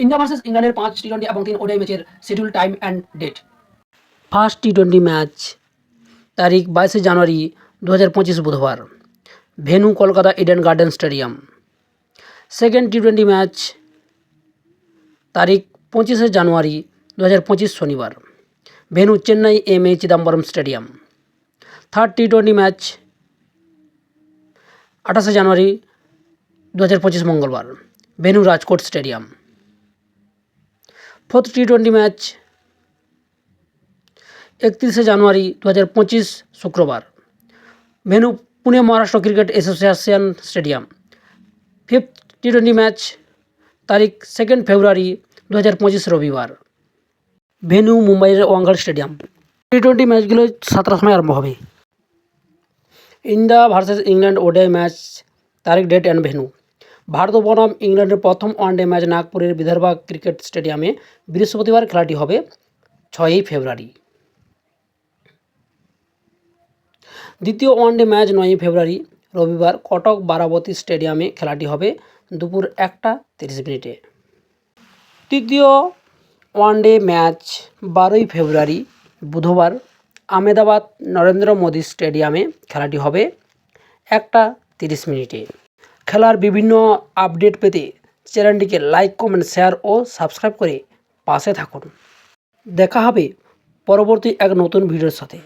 India versus ইংল্যান্ডের 5 T20 এবং 3 ODI ম্যাচের schedule, time and date. First টি20 ম্যাচ তারিখ 22 জানুয়ারি 2025 বুধবার, venue Kolkata Eden Garden stadium. Second টি20 ম্যাচ তারিখ 25 জানুয়ারি 2025 শনিবার, venue Chennai M A Chidambaram stadium. Third টি20 ম্যাচ 28 জানুয়ারি 2025 মঙ্গলবার, ভেন্যু রাজকোট স্টেডিয়াম। फोर्थ टी20 मैच 31 জানুয়ারি 2025 शुक्रवार, venue Pune Maharashtra cricket association stadium. Fifth टी20 मैच तारीख 2 फेब्रुआरी 2025 रविवार, वेन्यू मुंबई वांगड़ स्टेडियम। टी20 मैचगुलो 7টার সময় আরম্ভ হবে। India versus England ODI match তারিখ, ডেট অ্যান্ড ভেন্যু। ভারত বনাম ইংল্যান্ডের প্রথম ওয়ানডে ম্যাচ নাগপুরের বিদর্ভা ক্রিকেট স্টেডিয়ামে বৃহস্পতিবার খেলাটি হবে 6 ফেব্রুয়ারি। দ্বিতীয় ওয়ানডে ম্যাচ 9 ফেব্রুয়ারি রবিবার কটক বারাবতী স্টেডিয়ামে খেলাটি হবে দুপুর 1টা 30 মিনিটে। তৃতীয় ওয়ানডে ম্যাচ 12 ফেব্রুয়ারি বুধবার আহমেদাবাদ নরেন্দ্র মোদী স্টেডিয়ামে খেলাটি হবে 1টা 30 মিনিটে। খেলার বিভিন্ন আপডেট পেতে চ্যানেলটিকে লাইক, কমেন্ট, শেয়ার ও সাবস্ক্রাইব করে পাশে থাকুন। দেখা হবে পরবর্তী এক নতুন ভিডিওর সাথে।